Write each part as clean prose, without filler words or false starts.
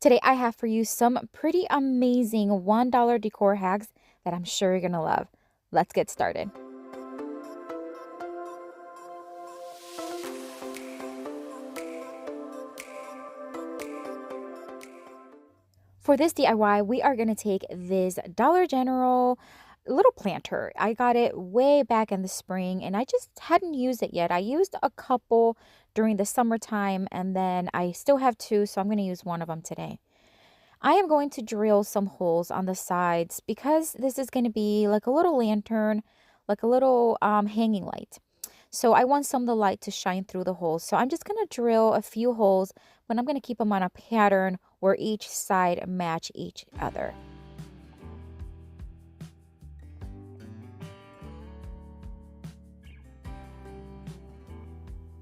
Today I have for you some pretty amazing $1 decor hacks that I'm sure you're gonna love. Let's get started. For this DIY, we are going to take this Dollar General little planter. I got it way back in the spring and I just hadn't used it yet. I used a couple during the summertime and then I still have two, so I'm going to use one of them today. I am going to drill some holes on the sides because this is going to be like a little lantern, like a little hanging light. So I want some of the light to shine through the holes. So I'm just going to drill a few holes, but I'm going to keep them on a pattern where each side match each other.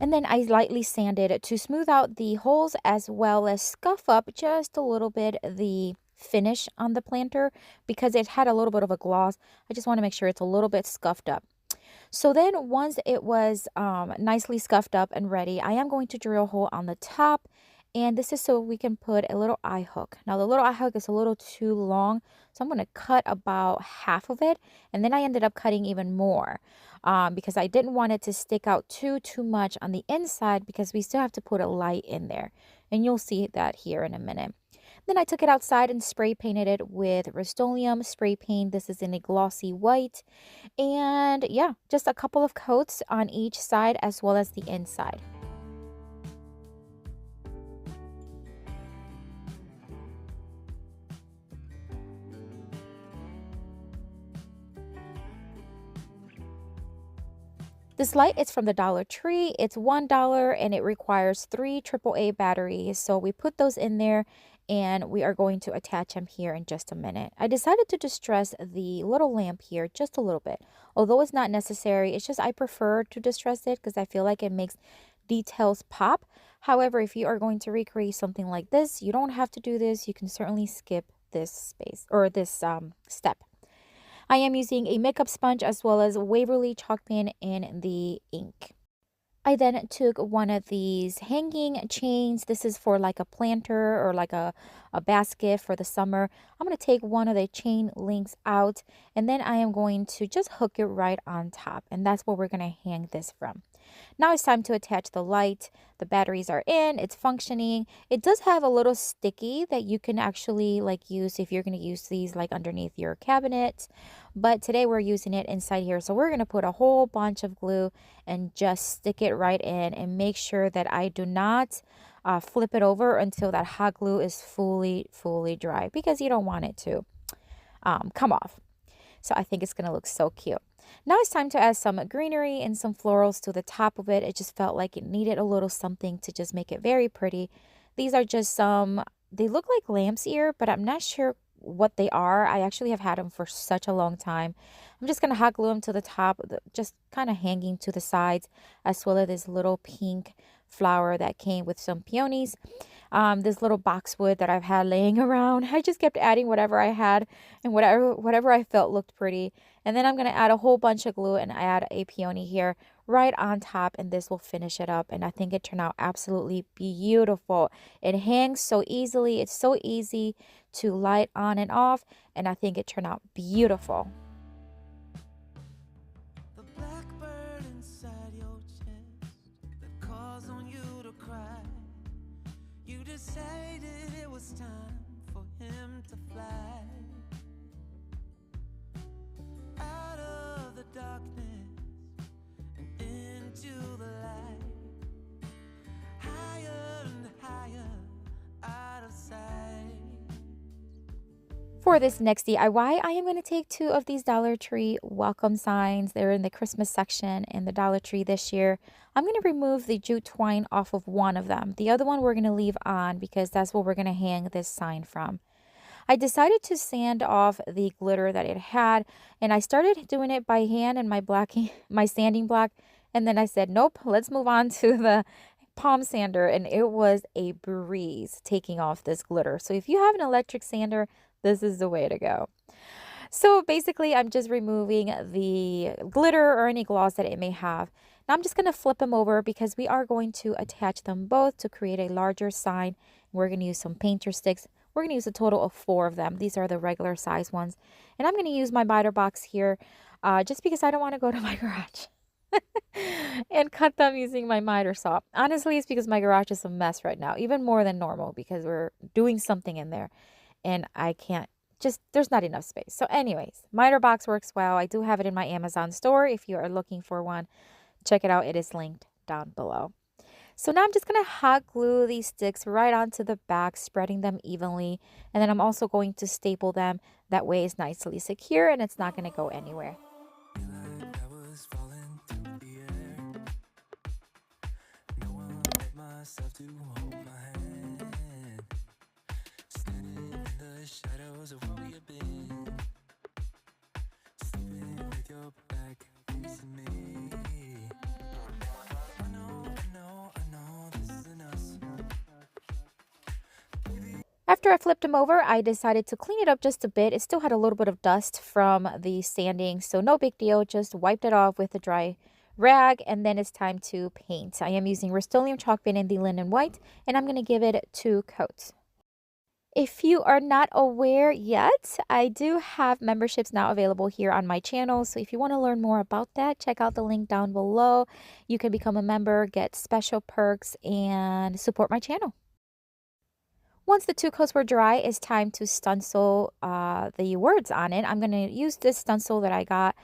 And then I lightly sanded it to smooth out the holes as well as scuff up just a little bit the finish on the planter because it had a little bit of a gloss. I just want to make sure it's a little bit scuffed up. So then once it was nicely scuffed up and ready, I am going to drill a hole on the top. And this is so we can put a little eye hook. Now the little eye hook is a little too long, so I'm going to cut about half of it. And then I ended up cutting even more because I didn't want it to stick out too much on the inside because we still have to put a light in there. And you'll see that here in a minute. Then I took it outside and spray painted it with Rust-Oleum spray paint. This is in a glossy white. And yeah, just a couple of coats on each side as well as the inside. This light is from the Dollar Tree. It's $1 and it requires 3 AAA batteries. So we put those in there and we are going to attach them here in just a minute. I decided to distress the little lamp here just a little bit. Although it's not necessary, it's just I prefer to distress it because I feel like it makes details pop. However, if you are going to recreate something like this, you don't have to do this. You can certainly skip this space or this step. I am using a makeup sponge as well as Waverly chalk pen and the ink. I then took one of these hanging chains. This is for like a planter or like a basket for the summer. I'm going to take one of the chain links out and then I am going to just hook it right on top. And that's where we're going to hang this from. Now it's time to attach the light. The batteries are in, it's functioning. It does have a little sticky that you can actually like use if you're going to use these like underneath your cabinet. But today we're using it inside here. So we're going to put a whole bunch of glue and just stick it right in and make sure that I do not flip it over until that hot glue is fully dry because you don't want it to come off. So I think it's going to look so cute. Now it's time to add some greenery and some florals to the top of it. It just felt like it needed a little something to just make it very pretty. These are just some, they look like lamb's ear, but I'm not sure what they are. I actually have had them for such a long time. I'm just going to hot glue them to the top, just kind of hanging to the sides, as well as this little pink flower that came with some peonies. This little boxwood that I've had laying around. I just kept adding whatever I had and whatever I felt looked pretty. And then I'm going to add a whole bunch of glue and add a peony here right on top, and this will finish it up. And I think it turned out absolutely beautiful. It hangs so easily. It's so easy to light on and off, and I think it turned out beautiful. The blackbird inside your chest that calls on you to cry. You decided it was time for him to fly out of the darkness and into the light, higher and higher out of sight. For this next DIY, I am going to take 2 of these Dollar Tree welcome signs. They're in the Christmas section in the Dollar Tree this year. I'm going to remove the jute twine off of one of them. The other one we're going to leave on because that's what we're going to hang this sign from. I decided to sand off the glitter that it had, and I started doing it by hand and my sanding block, and then I said, nope, let's move on to the palm sander, and it was a breeze taking off this glitter. So if you have an electric sander, this is the way to go. So basically, I'm just removing the glitter or any gloss that it may have. Now I'm just going to flip them over because we are going to attach them both to create a larger sign. We're going to use some painter sticks. We're going to use a total of 4 of them. These are the regular size ones. And I'm going to use my miter box here just because I don't want to go to my garage and cut them using my miter saw. Honestly, it's because my garage is a mess right now, even more than normal because we're doing something in there and I can't just, there's not enough space. So anyways, miter box works well. I do have it in my Amazon store. If you are looking for one, check it out. It is linked down below. So now I'm just going to hot glue these sticks right onto the back, spreading them evenly. And then I'm also going to staple them. That way it's nicely secure and it's not going to go anywhere. After I flipped them over, I decided to clean it up just a bit. It still had a little bit of dust from the sanding, so no big deal. Just wiped it off with a dry rag, and then it's time to paint. I am using Rust-Oleum chalk paint in the linen white, and I'm going to give it 2 coats. If you are not aware yet, I do have memberships now available here on my channel. So if you want to learn more about that, check out the link down below. You can become a member, get special perks, and support my channel. Once the 2 coats were dry, it's time to stencil the words on it. I'm going to use this stencil that I got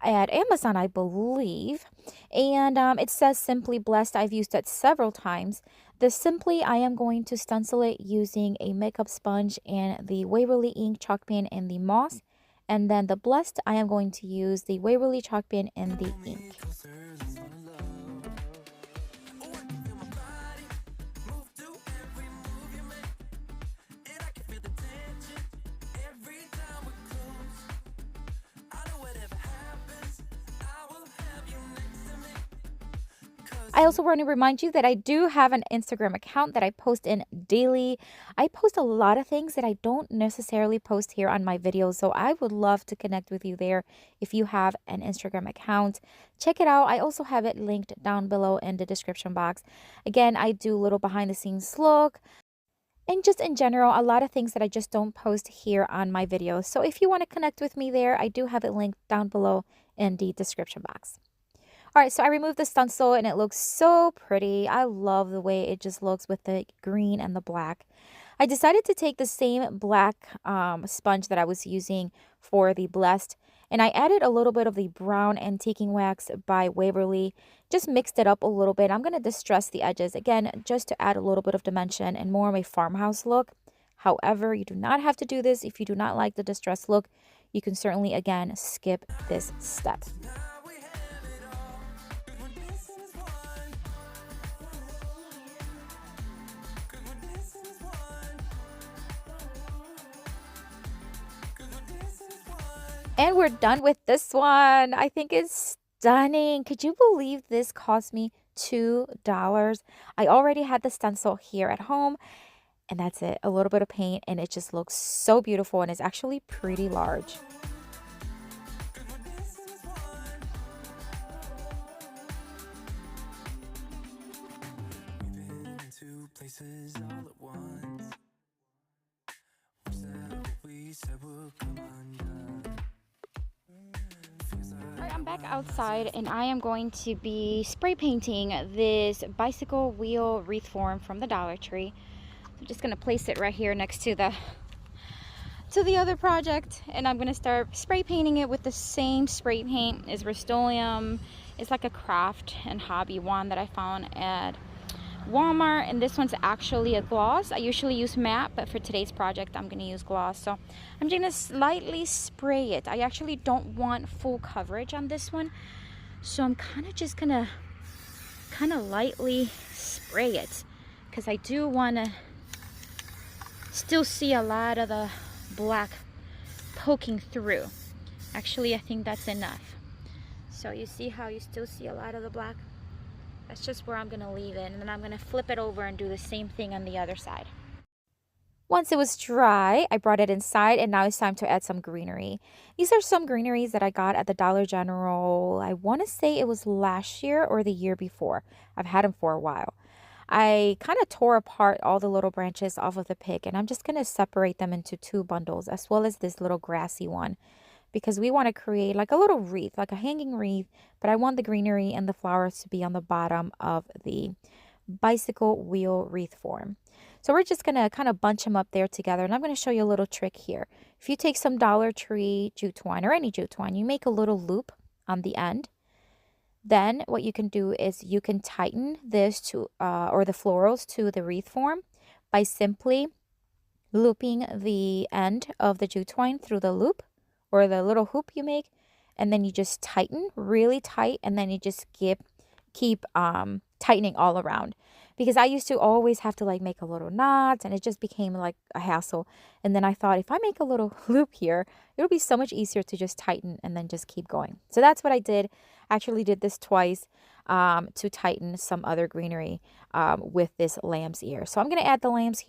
at Amazon, I believe. And it says Simply Blessed. I've used it several times. The Simply, I am going to stencil it using a makeup sponge and the Waverly ink chalk pen and the moss. And then the Blessed, I am going to use the Waverly chalk pen and the ink. I also want to remind you that I do have an Instagram account that I post in daily. I post a lot of things that I don't necessarily post here on my videos, so I would love to connect with you there if you have an Instagram account. Check it out. I also have it linked down below in the description box. Again, I do little behind the scenes look and just in general, a lot of things that I just don't post here on my videos. So if you want to connect with me there, I do have it linked down below in the description box. All right, so I removed the stencil and it looks so pretty. I love the way it just looks with the green and the black. I decided to take the same black sponge that I was using for the Blessed, and I added a little bit of the brown antiquing wax by Waverly. Just mixed it up a little bit. I'm going to distress the edges, again, just to add a little bit of dimension and more of a farmhouse look. However, you do not have to do this. If you do not like the distressed look, you can certainly, again, skip this step. And we're done with this one. I think it's stunning. Could you believe this cost me $2? I already had the stencil here at home, and that's it. A little bit of paint, and it just looks so beautiful, and it's actually pretty large. I'm back outside and I am going to be spray painting this bicycle wheel wreath form from the Dollar Tree. I'm just going to place it right here next to the other project, and I'm going to start spray painting it with the same spray paint. It's Rust-Oleum. It's like a craft and hobby one that I found at Walmart, and this one's actually a gloss. I usually use matte, but for today's project I'm going to use gloss. So I'm going to slightly spray it. I actually don't want full coverage on this one, so I'm kind of just going to lightly spray it because I do want to still see a lot of the black poking through. Actually, I think that's enough. So you see how you still see a lot of the black? That's just where I'm going to leave it, and then I'm going to flip it over and do the same thing on the other side. Once it was dry, I brought it inside and now it's time to add some greenery. These are some greeneries that I got at the Dollar General. I want to say it was last year or the year before. I've had them for a while. I kind of tore apart all the little branches off of the pick and I'm just going to separate them into two bundles as well as this little grassy one because we want to create like a little wreath, like a hanging wreath, but I want the greenery and the flowers to be on the bottom of the bicycle wheel wreath form. So we're just going to kind of bunch them up there together and I'm going to show you a little trick here. If you take some Dollar Tree jute twine or any jute twine, you make a little loop on the end. Then what you can do is you can tighten this to or the florals to the wreath form by simply looping the end of the jute twine through the loop or the little hoop you make, and then you just tighten really tight, and then you just keep tightening all around. Because I used to always have to like make a little knot and it just became like a hassle. And then I thought if I make a little loop here, it'll be so much easier to just tighten and then just keep going. So that's what I did. I actually did this twice to tighten some other greenery with this lamb's ear. So I'm going to add the lamb's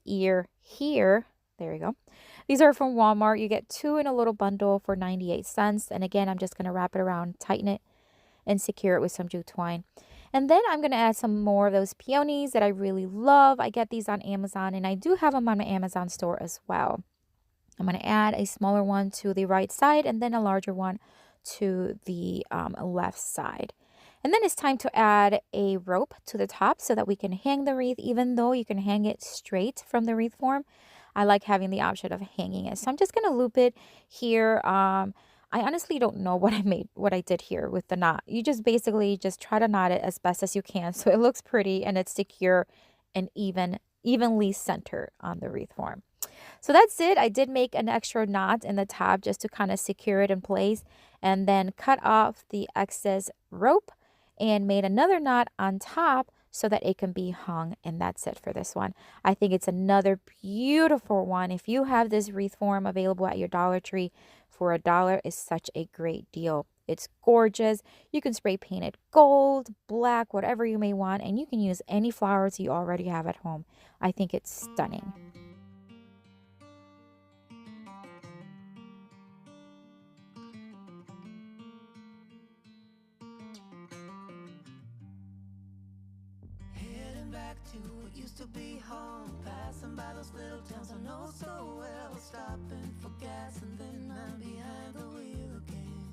ear here. There we go. These are from Walmart. You get 2 in a little bundle for 98 cents. And again, I'm just going to wrap it around, tighten it, and secure it with some jute twine. And then I'm going to add some more of those peonies that I really love. I get these on Amazon and I do have them on my Amazon store as well. I'm going to add a smaller one to the right side and then a larger one to the left side. And then it's time to add a rope to the top so that we can hang the wreath, even though you can hang it straight from the wreath form. I like having the option of hanging it. So I'm just going to loop it here. I honestly don't know what I did here with the knot. You just basically just try to knot it as best as you can so it looks pretty and it's secure and evenly centered on the wreath form. So that's it. I did make an extra knot in the top just to kind of secure it in place and then cut off the excess rope and made another knot on top so that it can be hung, and that's it for this one. I think it's another beautiful one. If you have this wreath form available at your Dollar Tree for $1, is such a great deal. It's gorgeous. You can spray paint it gold, black, whatever you may want, and you can use any flowers you already have at home. I think it's stunning. Back to what used to be home, passing by those little towns I know so well, stopping for gas and then I'm behind the wheel again.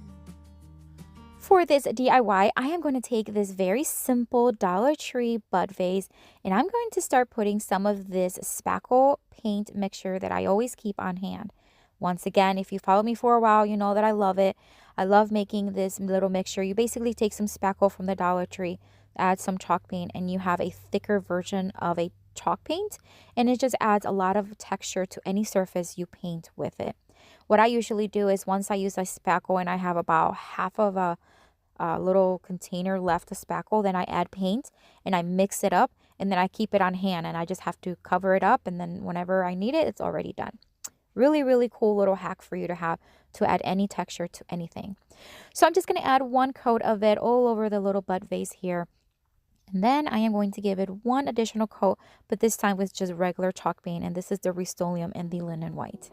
For this DIY, I am going to take this very simple Dollar Tree bud vase and I'm going to start putting some of this spackle paint mixture that I always keep on hand. Once again, if you follow me for a while, you know that I love it. I love making this little mixture. You basically take some spackle from the Dollar Tree, add some chalk paint, and you have a thicker version of a chalk paint, and it just adds a lot of texture to any surface you paint with it. What I usually do is once I use a spackle and I have about half of a little container left of spackle, then I add paint and I mix it up and then I keep it on hand and I just have to cover it up, and then whenever I need it, it's already done. Really, really cool little hack for you to have to add any texture to anything. So I'm just going to add one coat of it all over the little bud vase here. And then I am going to give it one additional coat, but this time with just regular chalk paint, and this is the Rust-Oleum in the linen white.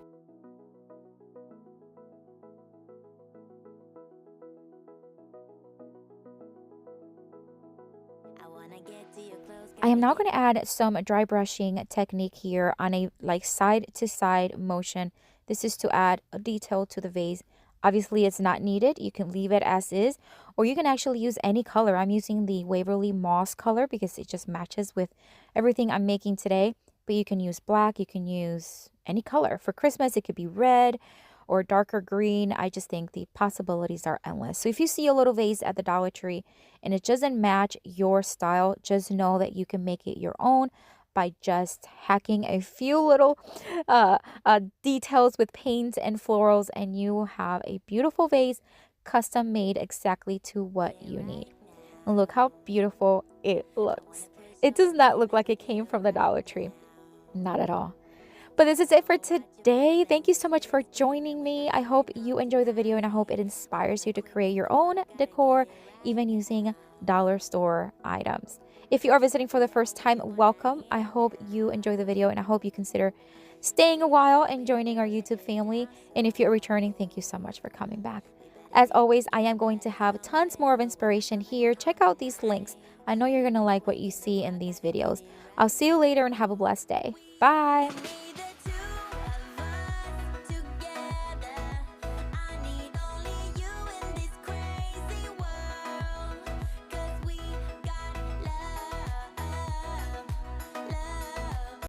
I am now going to add some dry brushing technique here on a like side to side motion. This is to add a detail to the vase. Obviously, it's not needed. You can leave it as is, or you can actually use any color. I'm using the Waverly Moss color because it just matches with everything I'm making today. But you can use black. You can use any color. For Christmas, it could be red or darker green. I just think the possibilities are endless. So if you see a little vase at the Dollar Tree and it doesn't match your style, just know that you can make it your own by just hacking a few little details with paint and florals, and you have a beautiful vase custom made exactly to what you need. And look how beautiful it looks. It does not look like it came from the Dollar Tree. Not at all. But this is it for today. Thank you so much for joining me. I hope you enjoy the video and I hope it inspires you to create your own decor, even using dollar store items. If you are visiting for the first time, welcome. I hope you enjoy the video, and I hope you consider staying a while and joining our YouTube family. And if you're returning, thank you so much for coming back. As always, I am going to have tons more of inspiration here. Check out these links. I know you're going to like what you see in these videos. I'll see you later and have a blessed day. Bye.